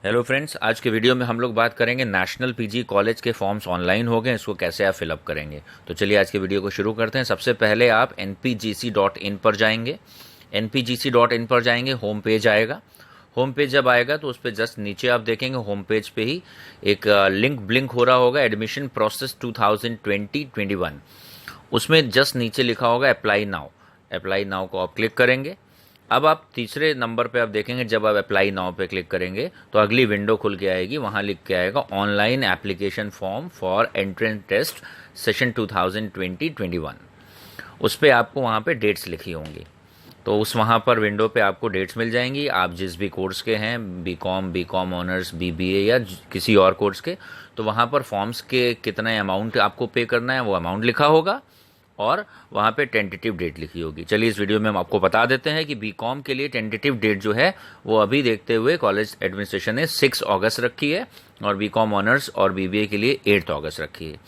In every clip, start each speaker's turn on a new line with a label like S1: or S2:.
S1: Hello friends, आज के video में हम लोग बात करेंगे नेशनल पीजी कॉलेज के फॉर्म्स ऑनलाइन हो गए, इसको कैसे आप फिलअप करेंगे। तो चलिए आज के वीडियो को शुरू करते हैं। सबसे पहले आप npgc.in पर जाएंगे। npgc.in पर जाएंगे, होम पेज आएगा। होम पेज जब आएगा तो उस पर जस्ट नीचे आप देखेंगे होम पेज पे ही एक लिंक ब्लिंक हो रहा होगा, एडमिशन प्रोसेस 2020-21। उसमें जस्ट नीचे लिखा होगा अप्लाई नाउ। अप्लाई नाउ को आप क्लिक करेंगे। अब आप तीसरे नंबर पे आप देखेंगे, जब आप अप्लाई नाउ पे क्लिक करेंगे तो अगली विंडो खुल के आएगी। वहाँ लिख के आएगा online application form for entrance test session 2020-21। उस पर आपको वहाँ पे डेट्स लिखी होंगी, तो उस वहाँ पर विंडो पे आपको डेट्स मिल जाएंगी। आप जिस भी कोर्स के हैं, बीकॉम ऑनर्स, बीबीए या किसी और कोर्स के, तो वहाँ पर फॉर्म्स के कितना अमाउंट आपको पे करना है वो अमाउंट लिखा होगा और वहाँ पे टेंटेटिव डेट लिखी होगी। चलिए इस वीडियो में हम आपको बता देते हैं कि बीकॉम के लिए टेंटेटिव डेट जो है वो अभी देखते हुए कॉलेज एडमिनिस्ट्रेशन ने 6 अगस्त रखी है और बीकॉम ऑनर्स और बीबीए के लिए 8 अगस्त रखी है।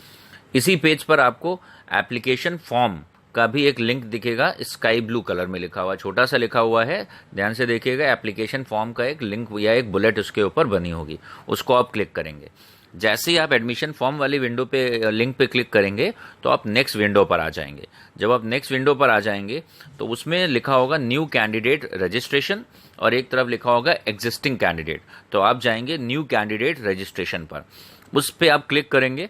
S1: इसी पेज पर आपको एप्लीकेशन फॉर्म का भी एक लिंक दिखेगा, स्काई ब्लू कलर में लिखा हुआ, छोटा सा लिखा हुआ है, ध्यान से देखिएगा। एप्लीकेशन फॉर्म का एक लिंक या एक बुलेट उसके ऊपर बनी होगी, उसको आप क्लिक करेंगे। जैसे ही आप एडमिशन फॉर्म वाली विंडो पे लिंक पे क्लिक करेंगे तो आप नेक्स्ट विंडो पर आ जाएंगे। जब आप नेक्स्ट विंडो पर आ जाएंगे तो उसमें लिखा होगा न्यू कैंडिडेट रजिस्ट्रेशन और एक तरफ लिखा होगा एग्जिस्टिंग कैंडिडेट। तो आप जाएंगे न्यू कैंडिडेट रजिस्ट्रेशन पर, उस पर आप क्लिक करेंगे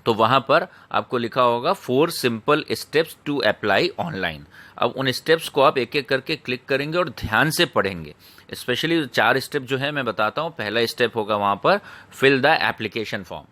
S1: तो वहां पर आपको लिखा होगा 4 simple steps to apply online. अब उन स्टेप्स को आप एक एक करके क्लिक करेंगे और ध्यान से पढ़ेंगे। स्पेशली 4 स्टेप जो है मैं बताता हूं। पहला स्टेप होगा वहां पर फिल द एप्लीकेशन फॉर्म।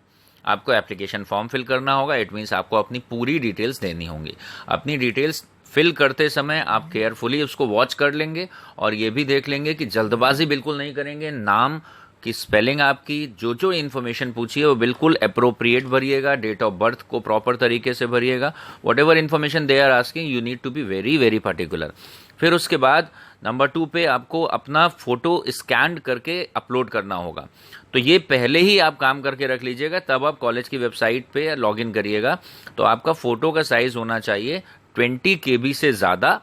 S1: आपको एप्लीकेशन फॉर्म फिल करना होगा। इट मीन्स आपको अपनी पूरी डिटेल्स देनी होंगी। अपनी डिटेल्स फिल करते समय आप केयरफुली उसको वॉच कर लेंगे और ये भी देख लेंगे कि जल्दबाजी बिल्कुल नहीं करेंगे। नाम की स्पेलिंग आपकी जो इन्फॉर्मेशन पूछी है वो बिल्कुल अप्रोप्रिएट भरिएगा। डेट ऑफ बर्थ को प्रॉपर तरीके से भरिएगा। Whatever information they are asking you need to be very very particular. फिर उसके बाद नंबर 2 पे आपको अपना फोटो स्कैन करके अपलोड करना होगा। तो ये पहले ही आप काम करके रख लीजिएगा, तब आप कॉलेज की वेबसाइट पे लॉग इन करिएगा। तो आपका फोटो का साइज होना चाहिए 20 KB से ज़्यादा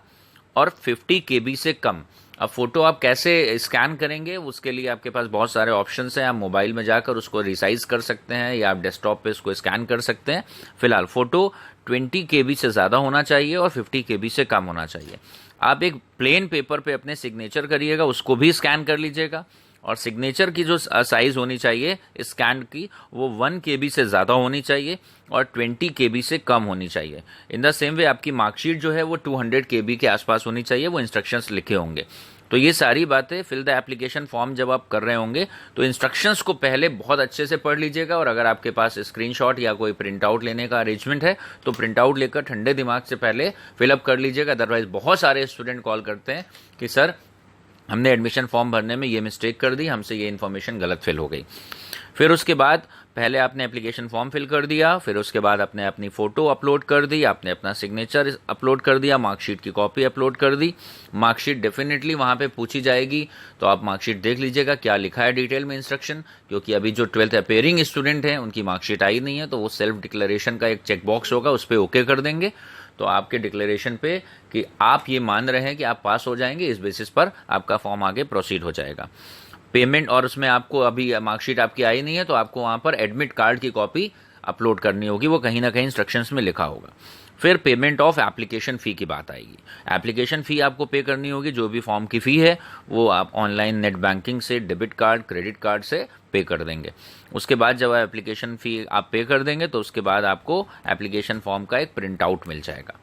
S1: और 50 KB से कम। अब फोटो आप कैसे स्कैन करेंगे उसके लिए आपके पास बहुत सारे ऑप्शंस हैं। आप मोबाइल में जाकर उसको रिसाइज कर सकते हैं या आप डेस्कटॉप पे उसको स्कैन कर सकते हैं। फिलहाल फोटो 20 KB से ज़्यादा होना चाहिए और 50 KB से कम होना चाहिए। आप एक प्लेन पेपर पे अपने सिग्नेचर करिएगा, उसको भी स्कैन कर लीजिएगा। और सिग्नेचर की जो साइज होनी चाहिए स्कैन की वो 1 KB से ज़्यादा होनी चाहिए और 20 KB से कम होनी चाहिए। इन द सेम वे आपकी मार्कशीट जो है वो 200 KB के आसपास होनी चाहिए। वो इंस्ट्रक्शंस लिखे होंगे। तो ये सारी बातें फिल द एप्लीकेशन फॉर्म जब आप कर रहे होंगे तो इंस्ट्रक्शंस को पहले बहुत अच्छे से पढ़ लीजिएगा। और अगर आपके पास स्क्रीनशॉट या कोई प्रिंट आउट लेने का अरेंजमेंट है तो प्रिंट आउट लेकर ठंडे दिमाग से पहले फिलअप कर लीजिएगा। अदरवाइज बहुत सारे स्टूडेंट कॉल करते हैं कि सर हमने एडमिशन फॉर्म भरने में ये मिस्टेक कर दी, हमसे ये इन्फॉर्मेशन गलत फिल हो गई। फिर उसके बाद पहले आपने एप्लीकेशन फॉर्म फिल कर दिया, फिर उसके बाद आपने अपनी फ़ोटो अपलोड कर दी, आपने अपना सिग्नेचर अपलोड कर दिया, मार्कशीट की कॉपी अपलोड कर दी। मार्कशीट डेफिनेटली वहाँ पे पूछी जाएगी, तो आप मार्कशीट देख लीजिएगा क्या लिखा है डिटेल में इंस्ट्रक्शन। क्योंकि अभी जो 12th अपेयरिंग स्टूडेंट हैं उनकी मार्कशीट आई नहीं है, तो वो सेल्फ डिक्लेरेशन का एक चेक बॉक्स होगा, उस पर ओके कर देंगे। तो आपके डिक्लेरेशन पे कि आप ये मान रहे हैं कि आप पास हो जाएंगे, इस बेसिस पर आपका फॉर्म आगे प्रोसीड हो जाएगा। पेमेंट और उसमें आपको अभी मार्कशीट आपकी आई नहीं है तो आपको वहाँ पर एडमिट कार्ड की कॉपी अपलोड करनी होगी, वो कहीं ना कहीं इंस्ट्रक्शंस में लिखा होगा। फिर पेमेंट ऑफ एप्लीकेशन फ़ी की बात आएगी। एप्लीकेशन फ़ी आपको पे करनी होगी, जो भी फॉर्म की फ़ी है वो आप ऑनलाइन नेट बैंकिंग से, डेबिट कार्ड, क्रेडिट कार्ड से पे कर देंगे। उसके बाद जब एप्लीकेशन फ़ी आप पे कर देंगे तो उसके बाद आपको एप्लीकेशन फॉर्म का एक प्रिंट आउट मिल जाएगा।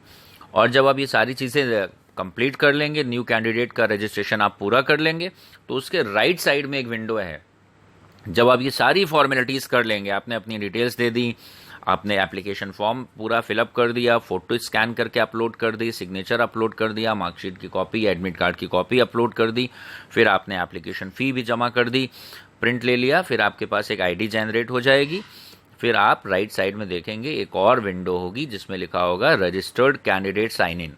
S1: और जब आप ये सारी चीज़ें कंप्लीट कर लेंगे, न्यू कैंडिडेट का रजिस्ट्रेशन आप पूरा कर लेंगे, तो उसके राइट साइड में एक विंडो है। जब आप ये सारी फॉर्मेलिटीज़ कर लेंगे, आपने अपनी डिटेल्स दे दी, आपने एप्लीकेशन फॉर्म पूरा फिलअप कर दिया, फोटो स्कैन करके अपलोड कर दी, सिग्नेचर अपलोड कर दिया, मार्कशीट की कॉपी, एडमिट कार्ड की कॉपी अपलोड कर दी, फिर आपने एप्लीकेशन फ़ी भी जमा कर दी, प्रिंट ले लिया, फिर आपके पास एक आईडी जनरेट हो जाएगी। फिर आप राइट साइड में देखेंगे एक और विंडो होगी जिसमें लिखा होगा registered candidate sign in.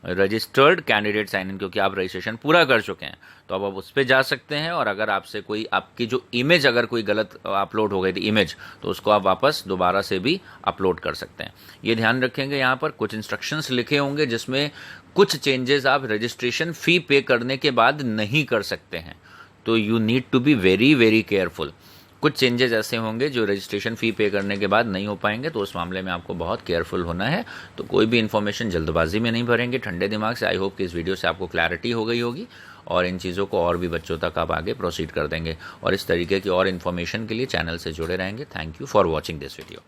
S1: Registered candidate sign in, क्योंकि आप रजिस्ट्रेशन पूरा कर चुके हैं तो अब आप उस पर जा सकते हैं। और अगर आपसे कोई आपकी जो इमेज अगर कोई गलत अपलोड हो गई थी इमेज, तो उसको आप वापस दोबारा से भी अपलोड कर सकते हैं। ये ध्यान रखेंगे, यहाँ पर कुछ इंस्ट्रक्शंस लिखे होंगे जिसमें कुछ चेंजेस आप रजिस्ट्रेशन फ़ी पे करने के बाद नहीं कर सकते हैं। तो you need to be very very careful. कुछ चेंजेस ऐसे होंगे जो रजिस्ट्रेशन फ़ी पे करने के बाद नहीं हो पाएंगे, तो उस मामले में आपको बहुत केयरफुल होना है। तो कोई भी इन्फॉर्मेशन जल्दबाजी में नहीं भरेंगे, ठंडे दिमाग से। आई होप कि इस वीडियो से आपको क्लैरिटी हो गई होगी और इन चीज़ों को और भी बच्चों तक आप आगे प्रोसीड कर देंगे। और इस तरीके की और इन्फॉर्मेशन के लिए चैनल से जुड़े रहेंगे। Thank you for watching this video.